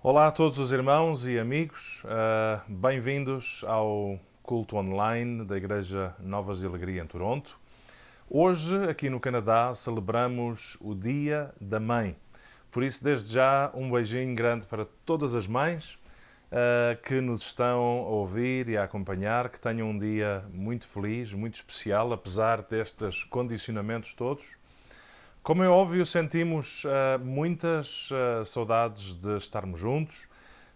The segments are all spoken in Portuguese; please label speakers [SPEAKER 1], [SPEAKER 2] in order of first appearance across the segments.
[SPEAKER 1] Olá a todos os irmãos e amigos, bem-vindos ao culto online da Igreja Novas de Alegria em Toronto. Hoje, aqui no Canadá, celebramos o Dia da Mãe. Por isso, desde já, um beijinho grande para todas as mães que nos estão a ouvir e a acompanhar, que tenham um dia muito feliz, muito especial, apesar destes condicionamentos todos. Como é óbvio, sentimos muitas saudades de estarmos juntos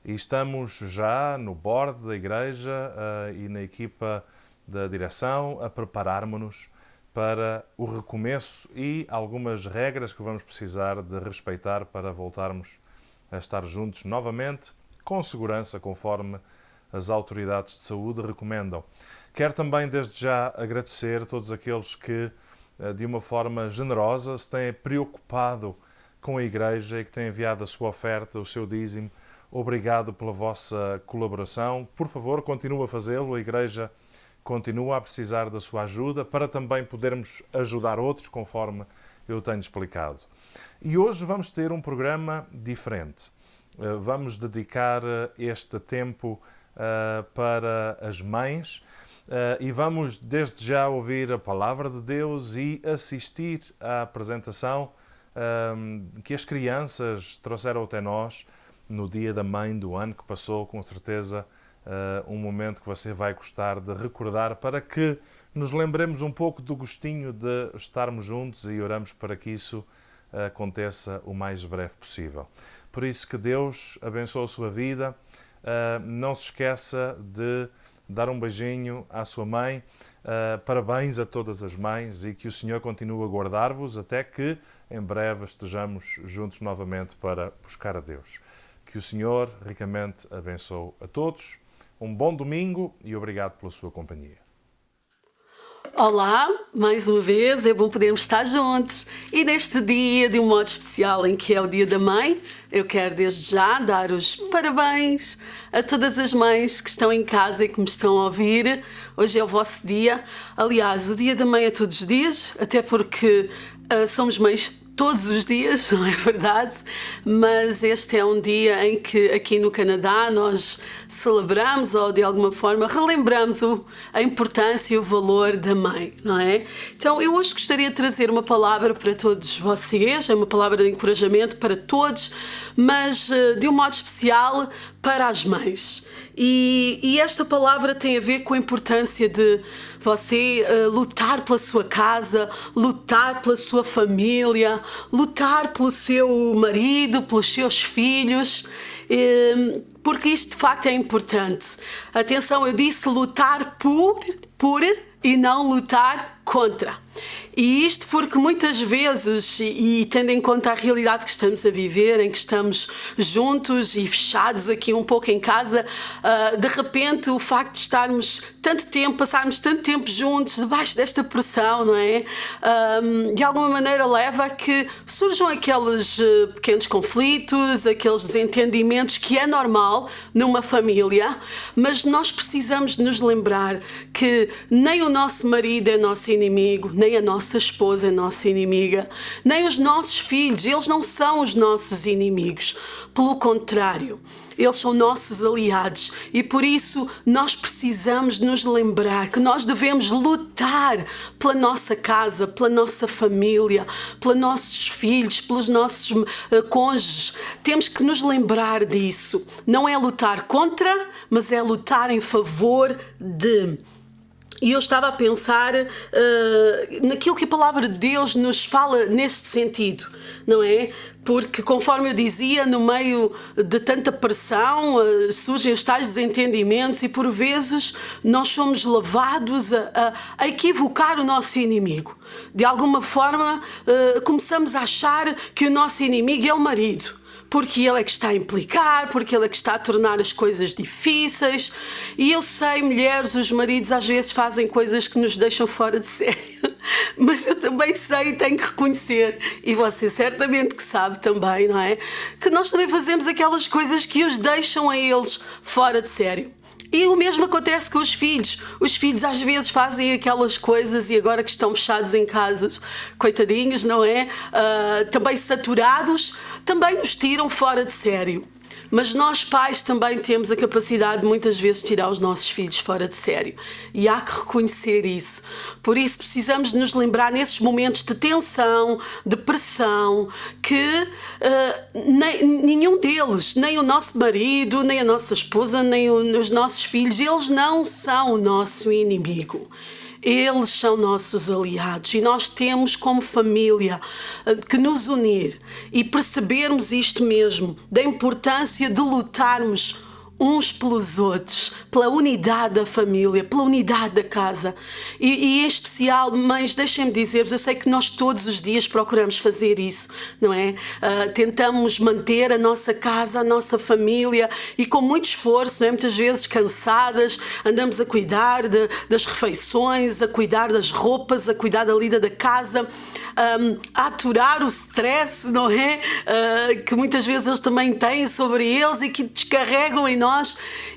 [SPEAKER 1] e estamos já no board da igreja e na equipa da direção a prepararmos-nos para o recomeço e algumas regras que vamos precisar de respeitar para voltarmos a estar juntos novamente, com segurança, conforme as autoridades de saúde recomendam. Quero também, desde já, agradecer a todos aqueles que de uma forma generosa, se têm preocupado com a Igreja e que têm enviado a sua oferta, o seu dízimo. Obrigado pela vossa colaboração. Por favor, continue a fazê-lo. A Igreja continua a precisar da sua ajuda para também podermos ajudar outros, conforme eu tenho explicado. E hoje vamos ter um programa diferente. Vamos dedicar este tempo para as mães, e vamos desde já ouvir a Palavra de Deus e assistir à apresentação que as crianças trouxeram até nós no Dia da Mãe do ano que passou. Com certeza um momento que você vai gostar de recordar, para que nos lembremos um pouco do gostinho de estarmos juntos, e oramos para que isso aconteça o mais breve possível. Por isso, que Deus abençoe a sua vida. Não se esqueça de dar um beijinho à sua mãe. Parabéns a todas as mães e que o Senhor continue a guardar-vos até que em breve estejamos juntos novamente para buscar a Deus. Que o Senhor ricamente abençoe a todos. Um bom domingo e obrigado pela sua companhia.
[SPEAKER 2] Olá, mais uma vez, é bom podermos estar juntos. E neste dia, de um modo especial, em que é o Dia da Mãe, eu quero desde já dar os parabéns a todas as mães que estão em casa e que me estão a ouvir. Hoje é o vosso dia. Aliás, o Dia da Mãe é todos os dias, até porque somos mães todos os dias, não é verdade? Mas este é um dia em que aqui no Canadá nós celebramos, ou de alguma forma relembramos a importância e o valor da mãe, não é? Então eu hoje gostaria de trazer uma palavra para todos vocês, é uma palavra de encorajamento para todos, mas de um modo especial para as mães. E esta palavra tem a ver com a importância de você lutar pela sua casa, lutar pela sua família, lutar pelo seu marido, pelos seus filhos, porque isto de facto é importante. Atenção, eu disse lutar por e não lutar contra. E isto porque muitas vezes, e tendo em conta a realidade que estamos a viver, em que estamos juntos e fechados aqui um pouco em casa, de repente o facto de estarmos tanto tempo, passarmos tanto tempo juntos, debaixo desta pressão, não é? De alguma maneira leva a que surjam aqueles pequenos conflitos, aqueles desentendimentos que é normal numa família, mas nós precisamos nos lembrar que nem o nosso marido é nosso inimigo, nem a nossa esposa é nossa inimiga, nem os nossos filhos, eles não são os nossos inimigos. Pelo contrário, eles são nossos aliados, e por isso nós precisamos nos lembrar que nós devemos lutar pela nossa casa, pela nossa família, pelos nossos filhos, pelos nossos cônjuges. Temos que nos lembrar disso. Não é lutar contra, mas é lutar em favor de. E eu estava a pensar naquilo que a palavra de Deus nos fala neste sentido, não é? Porque, conforme eu dizia, no meio de tanta pressão surgem os tais desentendimentos, e por vezes nós somos levados a equivocar o nosso inimigo. De alguma forma começamos a achar que o nosso inimigo é o marido, porque ele é que está a implicar, porque ele é que está a tornar as coisas difíceis. E eu sei, mulheres, os maridos às vezes fazem coisas que nos deixam fora de série. Mas eu também sei e tenho que reconhecer, e você certamente que sabe também, não é? Que nós também fazemos aquelas coisas que os deixam a eles fora de sério. E o mesmo acontece com os filhos. Os filhos às vezes fazem aquelas coisas, e agora que estão fechados em casas, coitadinhos, não é? Também saturados, também nos tiram fora de sério. Mas nós pais também temos a capacidade de muitas vezes tirar os nossos filhos fora de sério. E há que reconhecer isso. Por isso precisamos de nos lembrar nesses momentos de tensão, de pressão, que nenhum deles, nem o nosso marido, nem a nossa esposa, nem os nossos filhos, eles não são o nosso inimigo. Eles são nossos aliados e nós temos como família que nos unir e percebermos isto mesmo, da importância de lutarmos uns pelos outros, pela unidade da família, pela unidade da casa. E em especial, mães, deixem-me dizer-vos, eu sei que nós todos os dias procuramos fazer isso, não é? Tentamos manter a nossa casa, a nossa família e com muito esforço, não é? Muitas vezes cansadas, andamos a cuidar das refeições, a cuidar das roupas, a cuidar da lida da casa, a aturar o stress, não é? Que muitas vezes eles também têm sobre eles e que descarregam em nós.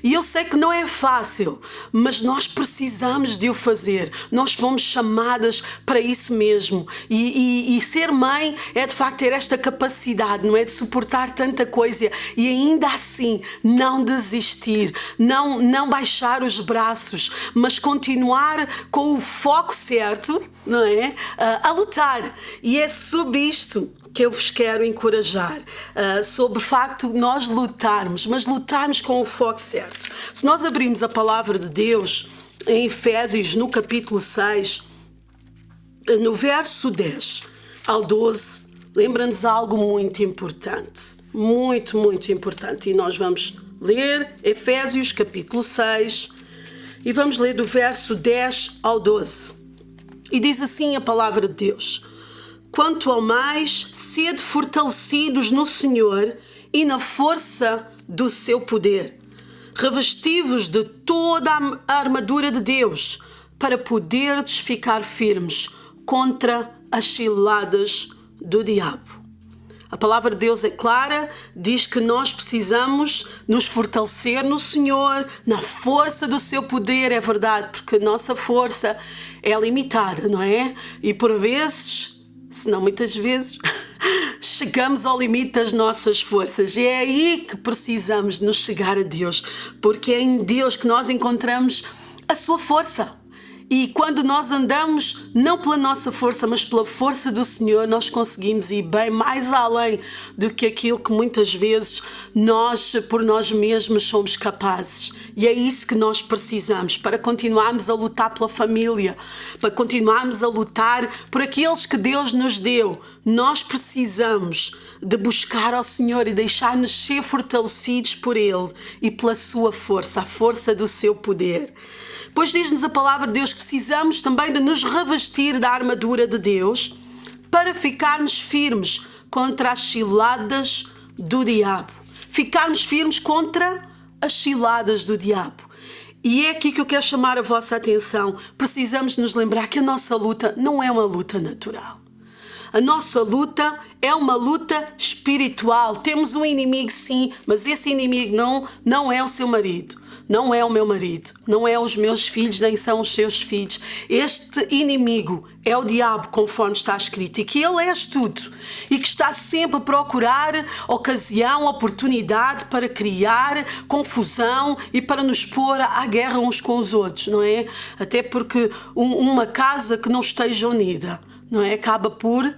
[SPEAKER 2] E eu sei que não é fácil, mas nós precisamos de o fazer. Nós fomos chamadas para isso mesmo. E ser mãe é de facto ter esta capacidade, não é? De suportar tanta coisa e ainda assim não desistir, não baixar os braços, mas continuar com o foco certo, não é? A lutar. E é sobre isto que eu vos quero encorajar, sobre o facto de nós lutarmos, mas lutarmos com o foco certo. Se nós abrirmos a palavra de Deus em Efésios, no capítulo 6, no verso 10 ao 12, lembra-nos algo muito importante, muito, muito importante. E nós vamos ler Efésios, capítulo 6, e vamos ler do verso 10 ao 12. E diz assim a palavra de Deus: quanto ao mais, sede fortalecidos no Senhor e na força do seu poder. Revesti-vos de toda a armadura de Deus, para poderdes ficar firmes contra as ciladas do diabo. A palavra de Deus é clara, diz que nós precisamos nos fortalecer no Senhor, na força do seu poder, é verdade, porque a nossa força é limitada, não é? E por vezes, se não muitas vezes, chegamos ao limite das nossas forças. E é aí que precisamos nos chegar a Deus, porque é em Deus que nós encontramos a sua força. E quando nós andamos, não pela nossa força, mas pela força do Senhor, nós conseguimos ir bem mais além do que aquilo que muitas vezes nós, por nós mesmos, somos capazes. E é isso que nós precisamos para continuarmos a lutar pela família, para continuarmos a lutar por aqueles que Deus nos deu. Nós precisamos de buscar ao Senhor e deixar-nos ser fortalecidos por Ele e pela sua força, a força do seu poder. Pois diz-nos a palavra de Deus que precisamos também de nos revestir da armadura de Deus para ficarmos firmes contra as ciladas do diabo. Ficarmos firmes contra as ciladas do diabo. E é aqui que eu quero chamar a vossa atenção. Precisamos nos lembrar que a nossa luta não é uma luta natural. A nossa luta é uma luta espiritual. Temos um inimigo, sim, mas esse inimigo não é o seu marido. Não é o meu marido, não é os meus filhos, nem são os seus filhos. Este inimigo é o diabo, conforme está escrito, e que ele é astuto e que está sempre a procurar ocasião, oportunidade para criar confusão e para nos pôr à guerra uns com os outros, não é? Até porque uma casa que não esteja unida, não é? Acaba por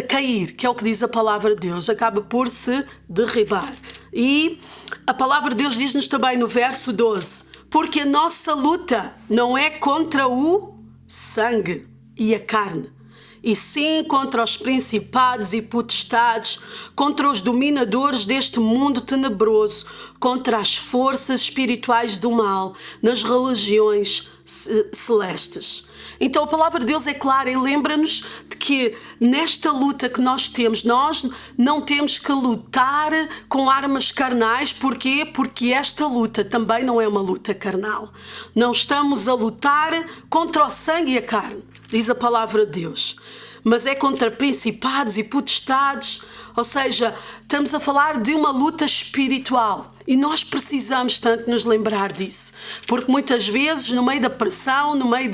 [SPEAKER 2] cair, que é o que diz a palavra de Deus, acaba por se derribar. E a palavra de Deus diz-nos também no verso 12, porque a nossa luta não é contra o sangue e a carne, e sim contra os principados e potestades, contra os dominadores deste mundo tenebroso, contra as forças espirituais do mal nas religiões celestes. Então a palavra de Deus é clara e lembra-nos de que nesta luta que nós temos, nós não temos que lutar com armas carnais. Porquê? Porque esta luta também não é uma luta carnal. Não estamos a lutar contra o sangue e a carne, diz a palavra de Deus, mas é contra principados e potestades. Ou seja, estamos a falar de uma luta espiritual. E nós precisamos tanto nos lembrar disso, porque muitas vezes no meio da pressão, no meio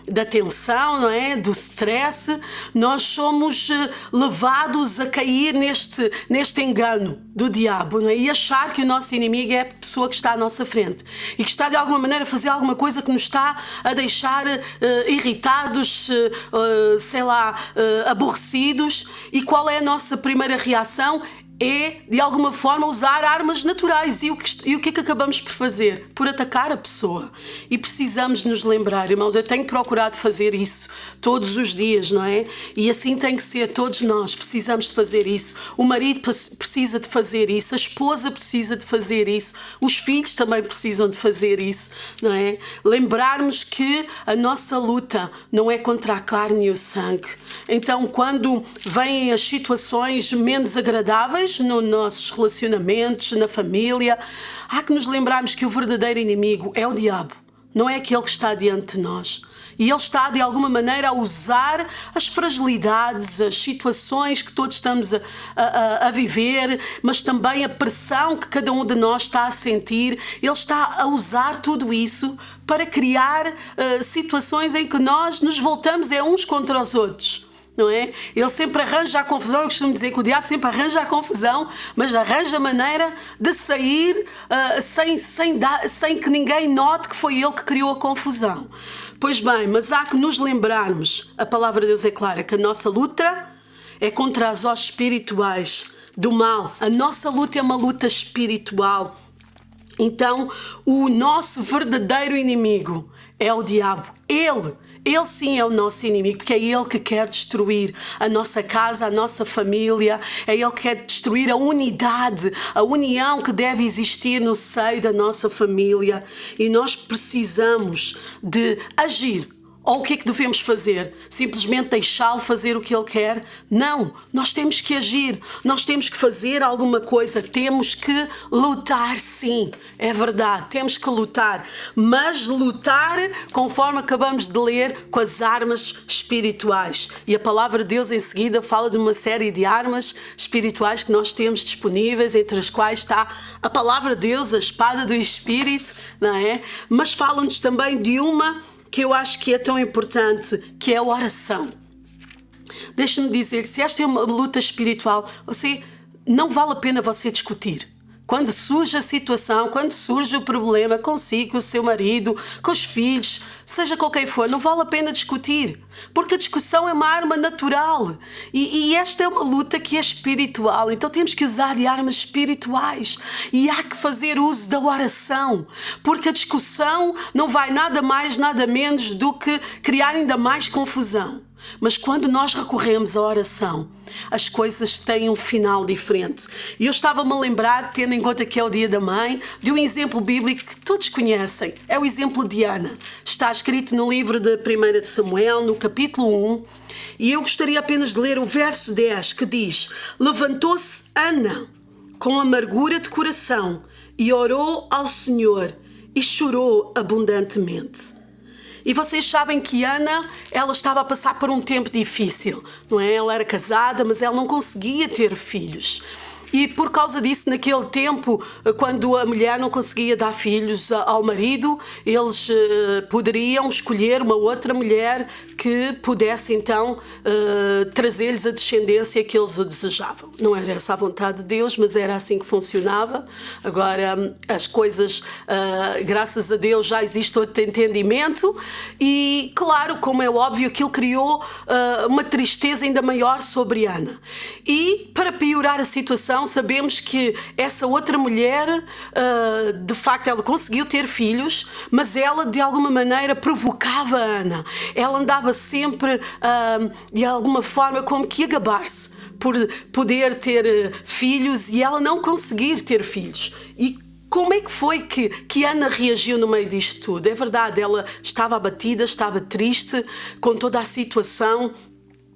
[SPEAKER 2] da tensão, não é? Do stress, nós somos levados a cair neste engano do diabo, não é? E achar que o nosso inimigo é a pessoa que está à nossa frente e que está de alguma maneira a fazer alguma coisa que nos está a deixar irritados, aborrecidos. E qual é a nossa primeira reação? É, de alguma forma, usar armas naturais. E o que é que acabamos por fazer? Por atacar a pessoa. E precisamos nos lembrar, irmãos, eu tenho procurado fazer isso todos os dias, não é? E assim tem que ser, todos nós precisamos de fazer isso. O marido precisa de fazer isso, a esposa precisa de fazer isso, os filhos também precisam de fazer isso, não é? Lembrarmos que a nossa luta não é contra a carne e o sangue. Então, quando vêm as situações menos agradáveis, nos nossos relacionamentos, na família, há que nos lembrarmos que o verdadeiro inimigo é o diabo, não é aquele que está diante de nós. E ele está, de alguma maneira, a usar as fragilidades, as situações que todos estamos a viver, mas também a pressão que cada um de nós está a sentir. Ele está a usar tudo isso para criar situações em que nós nos voltamos uns contra os outros. Não é? Ele sempre arranja a confusão. Eu costumo dizer que o diabo sempre arranja a confusão, mas arranja a maneira de sair sem que ninguém note que foi ele que criou a confusão. Pois bem, mas há que nos lembrarmos, a palavra de Deus é clara, que a nossa luta é contra as hostes espirituais do mal. A nossa luta é uma luta espiritual. Então, o nosso verdadeiro inimigo é o diabo. Ele sim é o nosso inimigo, porque é ele que quer destruir a nossa casa, a nossa família, é ele que quer destruir a unidade, a união que deve existir no seio da nossa família. E nós precisamos de agir. Ou o que é que devemos fazer? Simplesmente deixá-lo fazer o que ele quer? Não, nós temos que agir, nós temos que fazer alguma coisa, temos que lutar, sim, é verdade, temos que lutar, mas lutar, conforme acabamos de ler, com as armas espirituais. E a palavra de Deus em seguida fala de uma série de armas espirituais que nós temos disponíveis, entre as quais está a palavra de Deus, a espada do Espírito, não é? Mas fala-nos também de uma que eu acho que é tão importante, que é a oração. Deixa-me dizer que se esta é uma luta espiritual, não vale a pena você discutir. Quando surge a situação, quando surge o problema consigo, com o seu marido, com os filhos, seja com quem for, não vale a pena discutir. Porque a discussão é uma arma natural. E esta é uma luta que é espiritual. Então temos que usar de armas espirituais. E há que fazer uso da oração. Porque a discussão não vai nada mais, nada menos do que criar ainda mais confusão. Mas quando nós recorremos à oração, as coisas têm um final diferente. E eu estava-me a lembrar, tendo em conta que é o Dia da Mãe, de um exemplo bíblico que todos conhecem. É o exemplo de Ana. Está escrito no livro de 1 de Samuel, no capítulo 1. E eu gostaria apenas de ler o verso 10, que diz: Levantou-se Ana com amargura de coração e orou ao Senhor e chorou abundantemente. E vocês sabem que Ana, ela estava a passar por um tempo difícil, não é? Ela era casada, mas ela não conseguia ter filhos. E por causa disso, naquele tempo, quando a mulher não conseguia dar filhos ao marido, eles poderiam escolher uma outra mulher que pudesse então trazer-lhes a descendência que eles o desejavam. Não era essa a vontade de Deus, mas era assim que funcionava. Agora as coisas, graças a Deus, já existe outro entendimento e, claro, como é óbvio, aquilo criou uma tristeza ainda maior sobre Ana. E, para piorar a situação, sabemos que essa outra mulher, de facto, ela conseguiu ter filhos, mas ela, de alguma maneira, provocava a Ana. Ela andava sempre, de alguma forma, como que a gabar-se por poder ter filhos e ela não conseguir ter filhos. E como é que foi que Ana reagiu no meio disto tudo? É verdade, ela estava abatida, estava triste com toda a situação.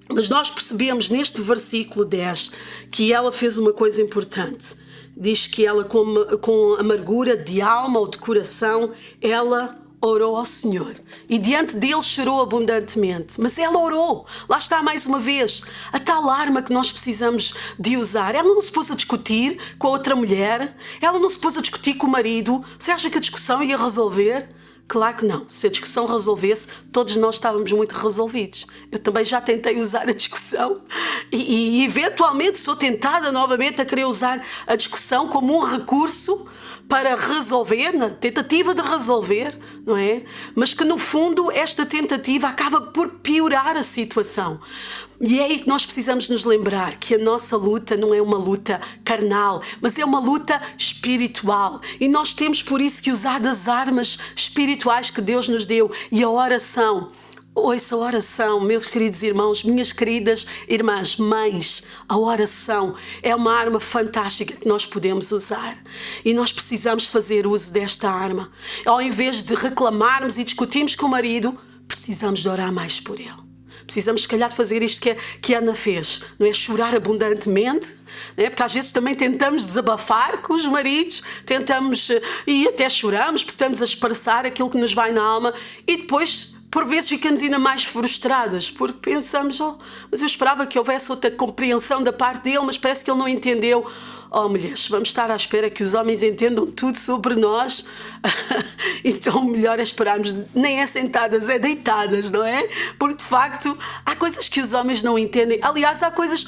[SPEAKER 2] Mas nós percebemos neste versículo 10 que ela fez uma coisa importante. Diz que ela, com amargura de alma ou de coração, ela orou ao Senhor e diante dele chorou abundantemente. Mas ela orou. Lá está mais uma vez a tal arma que nós precisamos de usar. Ela não se pôs a discutir com a outra mulher. Ela não se pôs a discutir com o marido. Você acha que a discussão ia resolver? Claro que não. Se a discussão resolvesse, todos nós estávamos muito resolvidos. Eu também já tentei usar a discussão e eventualmente sou tentada novamente a querer usar a discussão como um recurso para resolver, na tentativa de resolver, não é? Mas que no fundo esta tentativa acaba por piorar a situação. E é aí que nós precisamos nos lembrar que a nossa luta não é uma luta carnal, mas é uma luta espiritual. E nós temos por isso que usar das armas espirituais que Deus nos deu. E a oração. Ouça a oração, meus queridos irmãos, minhas queridas irmãs, mães. A oração é uma arma fantástica que nós podemos usar. E nós precisamos fazer uso desta arma. Ao invés de reclamarmos e discutirmos com o marido, precisamos de orar mais por ele. Precisamos, se calhar, de fazer isto que a Ana fez, não é? Chorar abundantemente, não é? Porque às vezes também tentamos desabafar com os maridos, tentamos e até choramos porque estamos a expressar aquilo que nos vai na alma e depois, por vezes, ficamos ainda mais frustradas porque pensamos, mas eu esperava que houvesse outra compreensão da parte dele, mas parece que ele não entendeu. Oh, mulheres, vamos estar à espera que os homens entendam tudo sobre nós. Então melhor é esperarmos, nem é sentadas, é deitadas, não é? Porque de facto há coisas que os homens não entendem. Aliás, há coisas,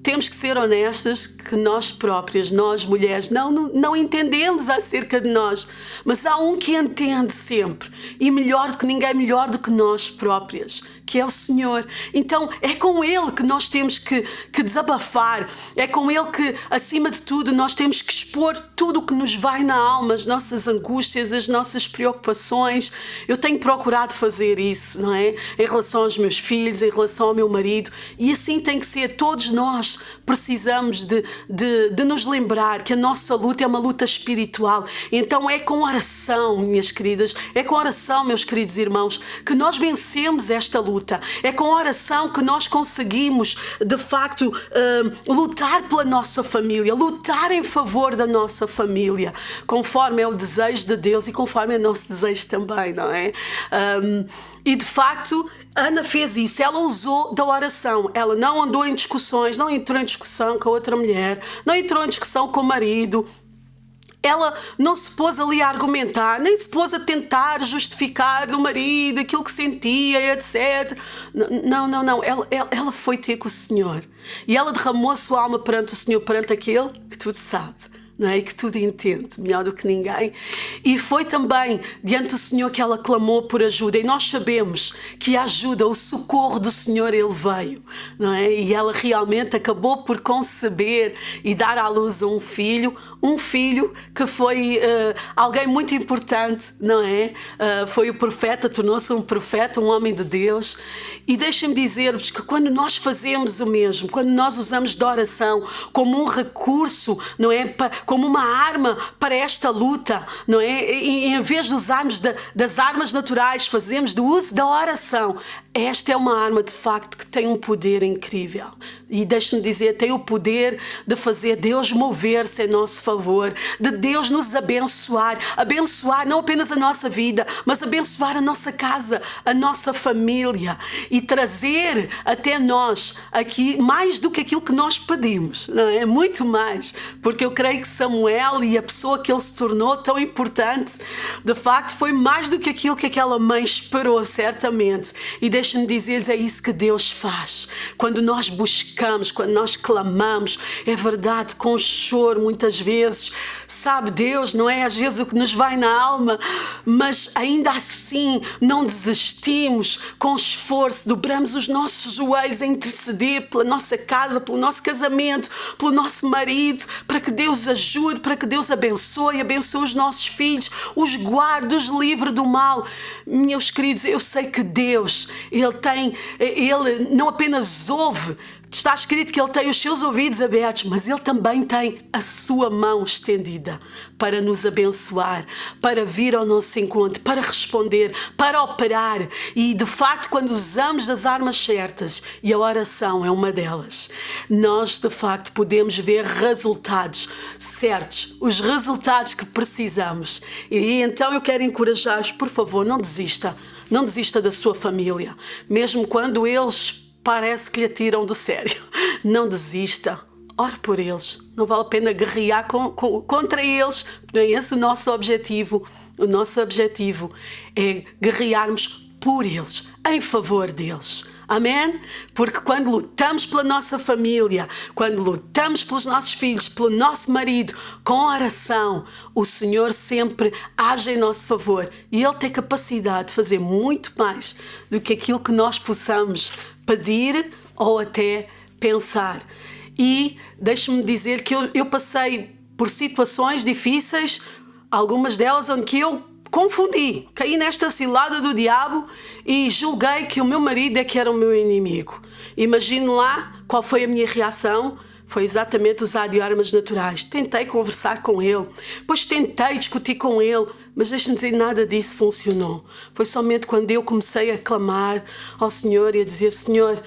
[SPEAKER 2] temos que ser honestas, que nós próprias, nós mulheres, não entendemos acerca de nós. Mas há um que entende sempre, e melhor do que ninguém, melhor do que nós próprias, que é o Senhor. Então é com Ele que nós temos que desabafar, é com Ele que, acima de tudo, nós temos que expor tudo o que nos vai na alma, as nossas angústias, as nossas preocupações. Eu tenho procurado fazer isso, não é? Em relação aos meus filhos, em relação ao meu marido, e assim tem que ser. Todos nós precisamos de nos lembrar que a nossa luta é uma luta espiritual. Então é com oração, minhas queridas, é com oração, meus queridos irmãos, que nós vencemos esta luta. É com oração que nós conseguimos, de facto, lutar pela nossa família, lutar em favor da nossa família, conforme é o desejo de Deus e conforme é o nosso desejo também, não é? E de facto, Ana fez isso, ela usou da oração, ela não andou em discussões, não entrou em discussão com a outra mulher, não entrou em discussão com o marido. Ela não se pôs ali a argumentar, nem se pôs a tentar justificar do marido aquilo que sentia, etc. Não. Ela foi ter com o Senhor. E ela derramou a sua alma perante o Senhor, perante aquele que tudo sabe, não é? E que tudo entende, melhor do que ninguém. E foi também diante do Senhor que ela clamou por ajuda. E nós sabemos que a ajuda, o socorro do Senhor, Ele veio, não é? E ela realmente acabou por conceber e dar à luz a um filho que foi alguém muito importante, não é? Foi o profeta, tornou-se um profeta, um homem de Deus. E deixem-me dizer-vos que quando nós fazemos o mesmo, quando nós usamos da oração como um recurso, não é? Como uma arma para esta luta, não é? E em vez de usarmos das armas naturais, fazemos do uso da oração. Esta é uma arma, de facto, que tem um poder incrível. E deixe-me dizer, tem o poder de fazer Deus mover-se em nosso favor, de Deus nos abençoar não apenas a nossa vida, mas abençoar a nossa casa, a nossa família e trazer até nós aqui mais do que aquilo que nós pedimos, não é? Muito mais, porque eu creio que Samuel e a pessoa que ele se tornou tão importante, de facto, foi mais do que aquilo que aquela mãe esperou, certamente. E deixe-me dizer-lhes, é isso que Deus faz. Quando nós buscamos, quando nós clamamos, é verdade, com choro muitas vezes, sabe Deus, não é às vezes o que nos vai na alma, mas ainda assim não desistimos, com esforço, dobramos os nossos joelhos a interceder pela nossa casa, pelo nosso casamento, pelo nosso marido, para que Deus ajude, para que Deus abençoe os nossos filhos, os guarde, os livre do mal. Meus queridos, eu sei que Deus, Ele não apenas ouve, Está escrito que Ele tem os seus ouvidos abertos, mas Ele também tem a sua mão estendida para nos abençoar, para vir ao nosso encontro, para responder, para operar. E, de facto, quando usamos das armas certas, e a oração é uma delas, nós, de facto, podemos ver resultados certos, os resultados que precisamos. E então eu quero encorajar-vos, por favor, não desista. Não desista da sua família, mesmo quando eles parece que lhe atiram do sério. Não desista. Ore por eles. Não vale a pena guerrear contra eles. Não é esse o nosso objetivo. O nosso objetivo é guerrearmos por eles, em favor deles. Amém? Porque quando lutamos pela nossa família, quando lutamos pelos nossos filhos, pelo nosso marido, com oração, o Senhor sempre age em nosso favor. E Ele tem capacidade de fazer muito mais do que aquilo que nós possamos pedir ou até pensar. E deixe-me dizer que eu passei por situações difíceis, algumas delas onde eu confundi, caí nesta cilada do diabo e julguei que o meu marido é que era o meu inimigo. Imagino lá qual foi a minha reação. Foi exatamente usar de armas naturais. Tentei conversar com ele, depois tentei discutir com ele, mas deixe-me dizer, nada disso funcionou. Foi somente quando eu comecei a clamar ao Senhor e a dizer: Senhor,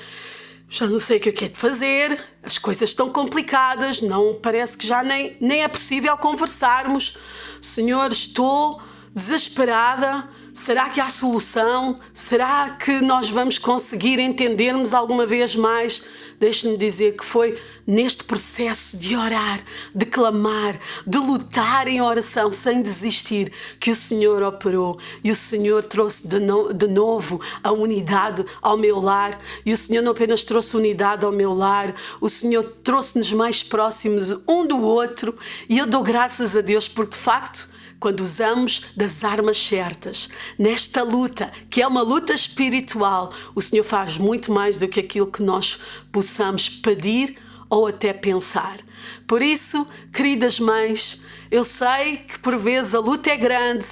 [SPEAKER 2] já não sei o que eu quero fazer, as coisas estão complicadas, não parece que já nem é possível conversarmos. Senhor, estou desesperada. Será que há solução? Será que nós vamos conseguir entender-nos alguma vez mais? Deixe-me dizer que foi neste processo de orar, de clamar, de lutar em oração sem desistir, que o Senhor operou. E o Senhor trouxe de novo a unidade ao meu lar. E o Senhor não apenas trouxe unidade ao meu lar, o Senhor trouxe-nos mais próximos um do outro. E eu dou graças a Deus porque, de facto, quando usamos das armas certas, nesta luta, que é uma luta espiritual, o Senhor faz muito mais do que aquilo que nós possamos pedir ou até pensar. Por isso, queridas mães, eu sei que por vezes a luta é grande,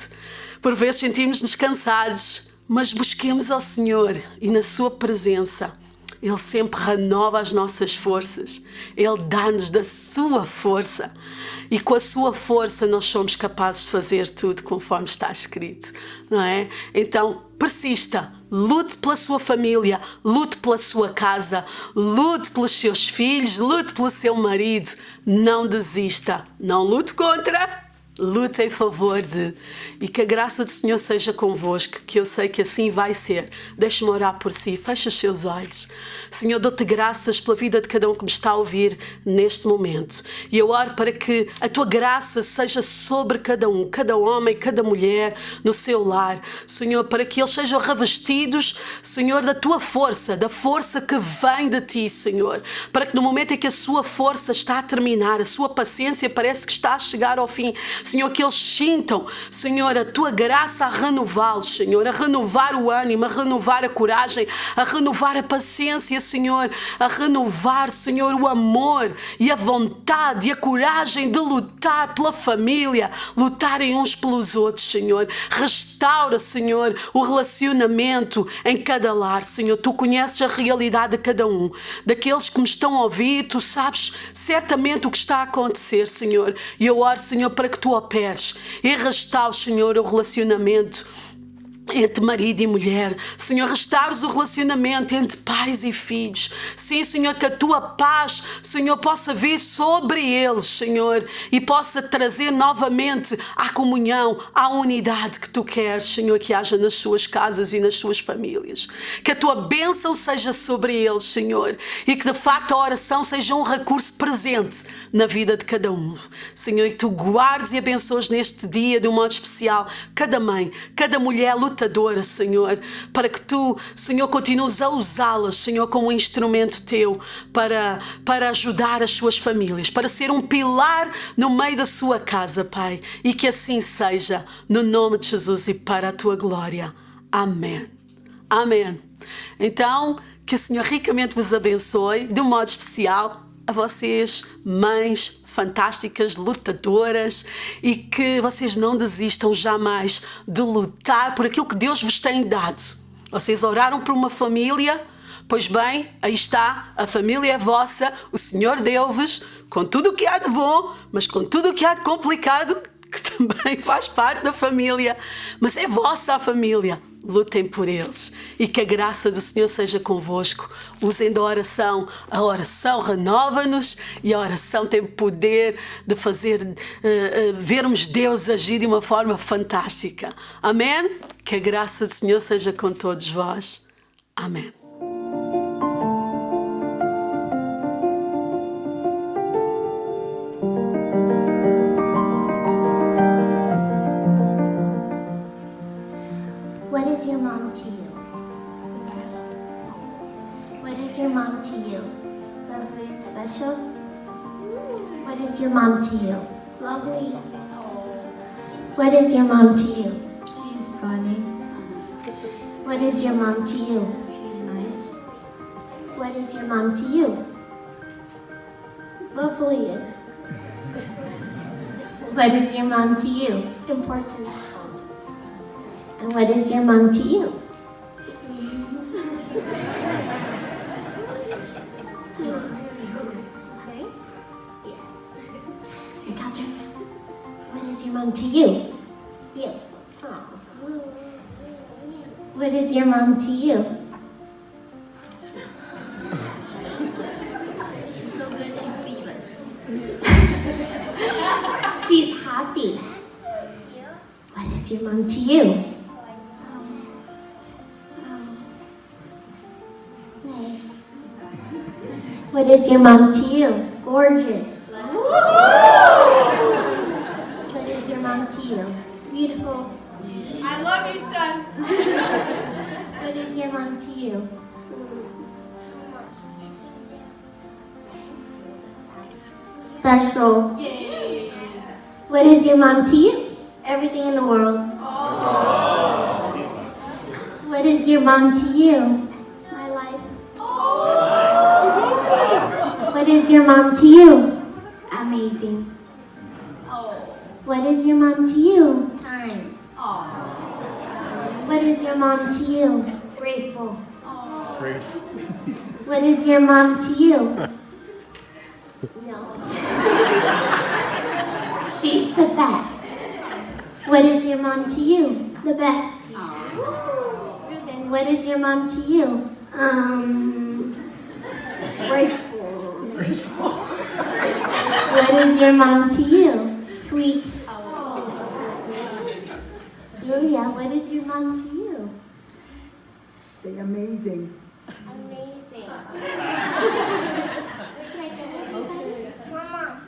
[SPEAKER 2] por vezes sentimos-nos cansados, mas busquemos ao Senhor e na sua presença. Ele sempre renova as nossas forças. Ele dá-nos da sua força. E com a sua força nós somos capazes de fazer tudo conforme está escrito, não é? Então, persista. Lute pela sua família. Lute pela sua casa. Lute pelos seus filhos. Lute pelo seu marido. Não desista. Não lute contra. Lute em favor de. E que a graça do Senhor seja convosco, que eu sei que assim vai ser. Deixe-me orar por si. Feche os seus olhos. Senhor, dou-te graças pela vida de cada um que me está a ouvir neste momento. E eu oro para que a tua graça seja sobre cada um, cada homem, cada mulher no seu lar. Senhor, para que eles sejam revestidos, Senhor, da tua força, da força que vem de ti, Senhor. Para que no momento em que a sua força está a terminar, a sua paciência parece que está a chegar ao fim, Senhor, que eles sintam, Senhor, a tua graça a renová-los, Senhor, a renovar o ânimo, a renovar a coragem, a renovar a paciência, Senhor, a renovar, Senhor, o amor e a vontade e a coragem de lutar pela família, lutarem uns pelos outros, Senhor. Restaura, Senhor, o relacionamento em cada lar, Senhor. Tu conheces a realidade de cada um, daqueles que me estão a ouvir, tu sabes certamente o que está a acontecer, Senhor. E eu oro, Senhor, para que tu operes e restaures, Senhor, o relacionamento entre marido e mulher. Senhor, restaures o relacionamento entre pais e filhos. Sim, Senhor, que a tua paz, Senhor, possa vir sobre eles, Senhor, e possa trazer novamente a comunhão, a unidade que tu queres, Senhor, que haja nas suas casas e nas suas famílias. Que a tua bênção seja sobre eles, Senhor, e que de facto a oração seja um recurso presente na vida de cada um. Senhor, e tu guardes e abençoes neste dia de um modo especial cada mãe, cada mulher lutadora, Senhor, para que tu, Senhor, continues a usá-las, Senhor, como um instrumento teu para ajudar as suas famílias, para ser um pilar no meio da sua casa, Pai, e que assim seja, no nome de Jesus e para a tua glória. Amém. Amém. Então, que o Senhor ricamente vos abençoe, de um modo especial, a vocês, mães fantásticas, lutadoras, e que vocês não desistam jamais de lutar por aquilo que Deus vos tem dado. Vocês oraram por uma família, Pois bem, aí está, a família é vossa, o Senhor deu-vos, com tudo o que há de bom, mas com tudo o que há de complicado, que também faz parte da família. Mas é vossa a família. Lutem por eles. E que a graça do Senhor seja convosco. Usem da oração. A oração renova-nos e a oração tem poder de fazer vermos Deus agir de uma forma fantástica. Amém? Que a graça do Senhor seja com todos vós. Amém.
[SPEAKER 3] What is your mom to you? What is your mom to you? Lovely and special. What is your mom to you? Lovely. What is your mom to you?
[SPEAKER 4] She's funny.
[SPEAKER 3] What is your mom to you?
[SPEAKER 4] She's nice.
[SPEAKER 3] What is your mom to you? Lovely. What is your mom to you? Important. And what is your mom to you? Your culture. What is your mom to you? You. What is your mom to you?
[SPEAKER 4] She's so good, she's speechless.
[SPEAKER 3] She's happy. What is your mom to you? Nice. What is your mom to you? Gorgeous. What is your mom to you? Beautiful.
[SPEAKER 4] I love you, son.
[SPEAKER 3] What is your mom to you? Special.
[SPEAKER 4] Yay.
[SPEAKER 3] What is your mom to you? Everything in the world. What is your mom to you? My life. What is your mom to you? Amazing. What is your mom to you? Time. What is your mom to you? Grateful. What is your mom to you? No. She's the best. What is your mom to you? The best. Ruben, what is your mom to you? Grateful. What is your mom to you? Sweet. Julia, what is your mom to you?
[SPEAKER 5] Say amazing.
[SPEAKER 3] Amazing. Mama,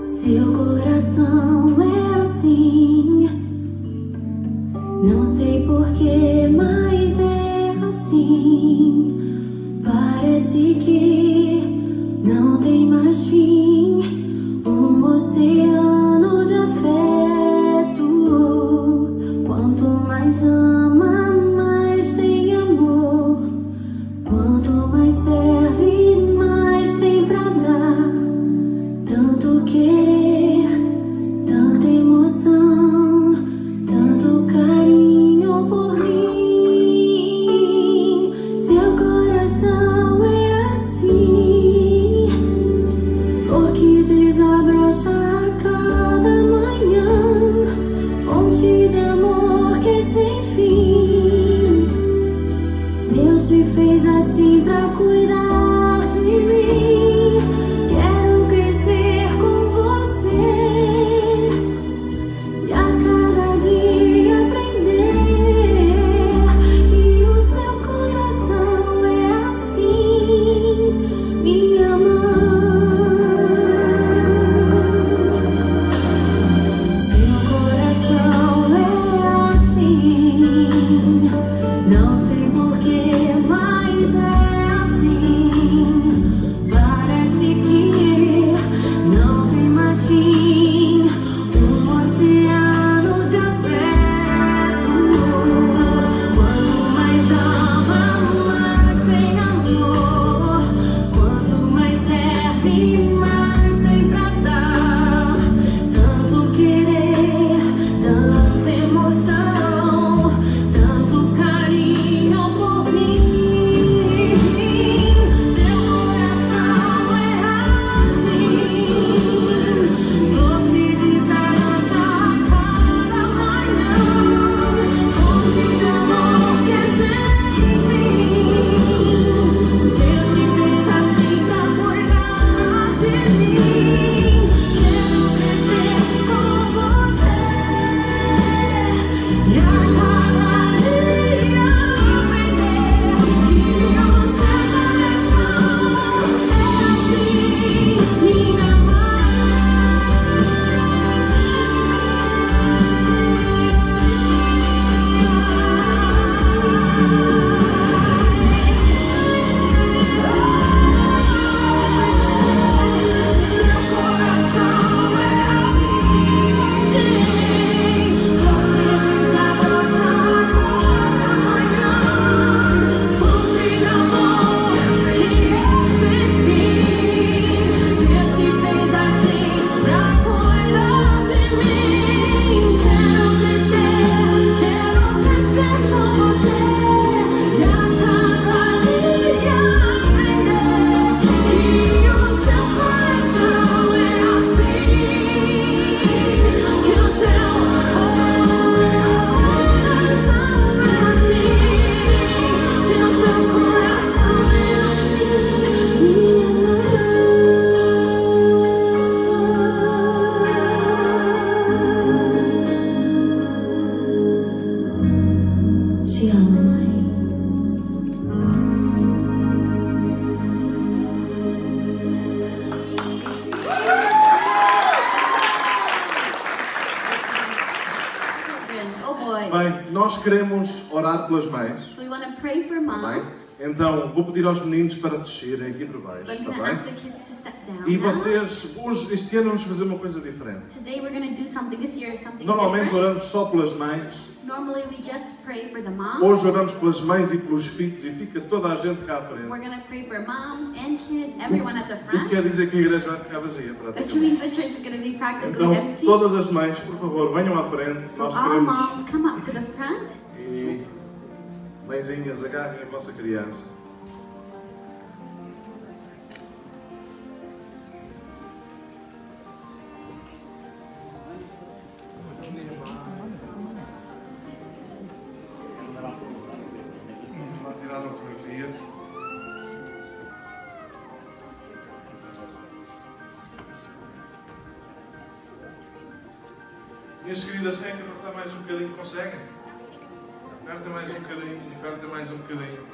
[SPEAKER 6] Seu coração é assim, não sei porquê, mas é assim. Parece que não tem mais fim, oceano de afeto. Quanto mais ama, mais tem amor. Quanto mais serve, mais tem pra dar. Tanto querer, tanta emoção, tanto carinho por mim. Seu coração é assim, flor que desabrocha a cada manhã, fonte de amor que é sem fim. Deus te fez assim pra cuidar de mim. Quero crescer com você e a cada dia aprender que o seu coração é assim, minha mãe. Seu coração é assim.
[SPEAKER 1] nós queremos orar pelas mães.
[SPEAKER 4] So we want to pray for
[SPEAKER 1] Tá bem?
[SPEAKER 4] moms.
[SPEAKER 1] Então, vou pedir aos meninos para descerem aqui por baixo.
[SPEAKER 4] So I'm
[SPEAKER 1] Tá
[SPEAKER 4] going to ask
[SPEAKER 1] bem?
[SPEAKER 4] the kids to step down.
[SPEAKER 1] E
[SPEAKER 4] now.
[SPEAKER 1] vocês, hoje, este ano, vamos fazer uma coisa diferente.
[SPEAKER 4] Today we're going to do something, this year something
[SPEAKER 1] Normalmente
[SPEAKER 4] different.
[SPEAKER 1] oramos só pelas mães.
[SPEAKER 4] Normally we just pray for the moms.
[SPEAKER 1] Hoje oramos pelas mães e pelos filhos e fica toda a gente cá à
[SPEAKER 4] We're
[SPEAKER 1] frente.
[SPEAKER 4] going to pray for moms and kids, everyone at the
[SPEAKER 1] O que quer
[SPEAKER 4] front.
[SPEAKER 1] dizer que a igreja vai ficar vazia,
[SPEAKER 4] Which
[SPEAKER 1] praticamente.
[SPEAKER 4] means the church is going to be practically
[SPEAKER 1] Então,
[SPEAKER 4] empty.
[SPEAKER 1] todas as mães, por favor, venham à frente.
[SPEAKER 4] So
[SPEAKER 1] Nós
[SPEAKER 4] all
[SPEAKER 1] queremos.
[SPEAKER 4] moms come up to the front.
[SPEAKER 1] E, mãezinhas, agarrem a vossa criança. Vamos lá tirar as fotografias. Minhas queridas, têm que apertar mais um bocadinho, conseguem? Aperta mais um bocadinho, aperta mais um bocadinho.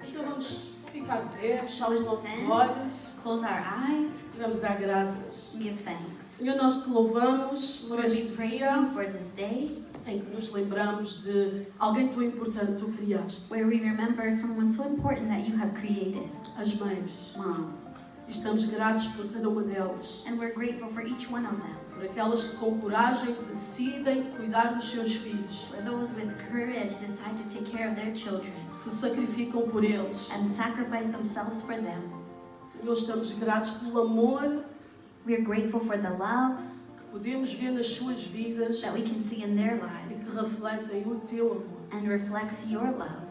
[SPEAKER 2] Então vamos ficar de pé, fechar os nossos olhos
[SPEAKER 4] Close our eyes
[SPEAKER 2] e vamos dar graças.
[SPEAKER 4] and give thanks.
[SPEAKER 2] Senhor, nós te louvamos por
[SPEAKER 4] Lord, we
[SPEAKER 2] este
[SPEAKER 4] praise
[SPEAKER 2] dia
[SPEAKER 4] you for this day
[SPEAKER 2] em que nos lembramos de alguém tão importante que tu criaste,
[SPEAKER 4] where we remember someone so important that you have created,
[SPEAKER 2] as mães.
[SPEAKER 4] moms.
[SPEAKER 2] E estamos gratos por cada uma delas,
[SPEAKER 4] And we're grateful for each one of them,
[SPEAKER 2] por aquelas que com coragem decidem cuidar dos seus filhos,
[SPEAKER 4] for those with courage decide to take care of their children
[SPEAKER 2] que se sacrificam por eles.
[SPEAKER 4] and sacrifice themselves for them.
[SPEAKER 2] Senhor, estamos gratos pelo amor
[SPEAKER 4] We're grateful for the love
[SPEAKER 2] que podemos ver nas suas vidas
[SPEAKER 4] that we can see in their
[SPEAKER 2] e
[SPEAKER 4] lives
[SPEAKER 2] que refletem o teu amor.
[SPEAKER 4] and reflects your love.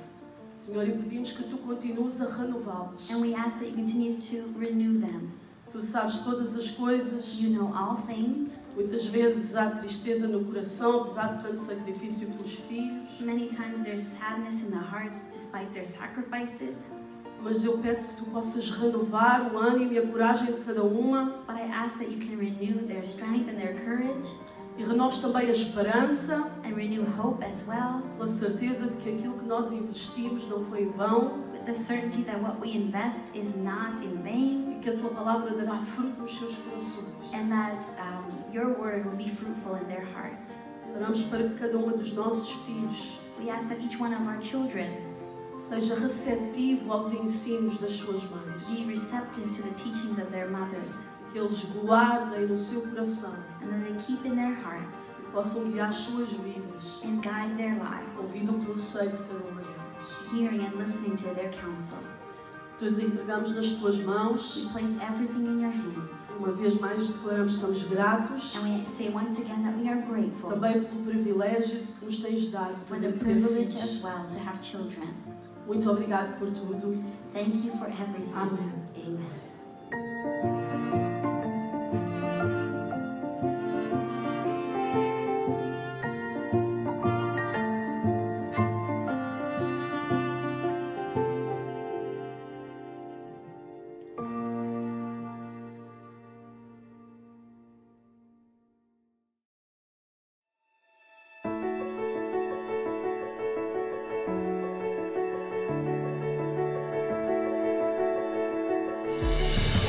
[SPEAKER 2] Senhor, e pedimos que tu continues a renová-los.
[SPEAKER 4] And we ask that you continue to renew them.
[SPEAKER 2] Tu sabes todas as coisas.
[SPEAKER 4] You know all things.
[SPEAKER 2] Muitas vezes há tristeza no coração, apesar de tanto sacrifício pelos filhos.
[SPEAKER 4] Many times there's sadness in the hearts despite their sacrifices.
[SPEAKER 2] Mas eu peço que tu possas renovar o ânimo e a coragem de cada uma
[SPEAKER 4] But I ask that you can renew their strength and their courage
[SPEAKER 2] e renoves também a esperança,
[SPEAKER 4] and renew hope as well,
[SPEAKER 2] pela certeza de que aquilo que nós investimos não foi em vão
[SPEAKER 4] with the certainty that what we invest is not in vain
[SPEAKER 2] e que a tua palavra dará fruto nos seus corações.
[SPEAKER 4] and that your word will be fruitful in their hearts.
[SPEAKER 2] Oramos para que cada um dos nossos filhos
[SPEAKER 4] We ask that each one of our children
[SPEAKER 2] seja receptivo aos ensinos das suas mães,
[SPEAKER 4] be receptive to the teachings of their mothers
[SPEAKER 2] que eles guardem no seu coração
[SPEAKER 4] and that they keep in their hearts
[SPEAKER 2] e possam guiar as suas vidas,
[SPEAKER 4] and guide their lives,
[SPEAKER 2] ouvindo o conselho de cada uma delas.
[SPEAKER 4] hearing and listening to their counsel.
[SPEAKER 2] Tudo entregamos nas tuas
[SPEAKER 4] We
[SPEAKER 2] mãos.
[SPEAKER 4] place everything in your hands.
[SPEAKER 2] Uma vez mais declaramos que estamos gratos
[SPEAKER 4] And we say once again that we are grateful
[SPEAKER 2] também pelo privilégio que nos tens dado de
[SPEAKER 4] for the
[SPEAKER 2] ter
[SPEAKER 4] privilege
[SPEAKER 2] filhos.
[SPEAKER 4] as well to have children.
[SPEAKER 2] Muito obrigado por tudo.
[SPEAKER 4] Thank you for everything.
[SPEAKER 2] Amen.
[SPEAKER 4] Amen.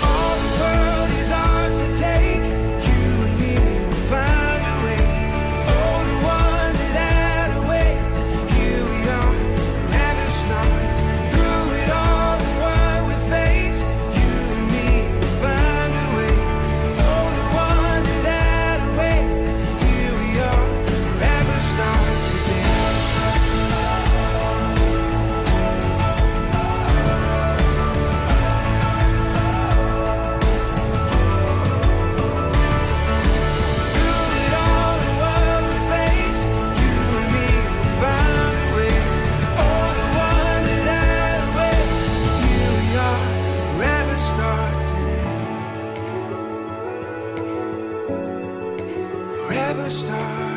[SPEAKER 7] All the world is ours to take. You and me will find a way. Oh, the wonder that awaits. Here we are, forever starts. Through it all, the world we face. You and me will find a way. Oh, the wonder that awaits. Here we are, forever starts today. Through it all, the world we face. You and me will find a way. Oh, the wonder that awaits. Here we are, forever starts today. Forever starts.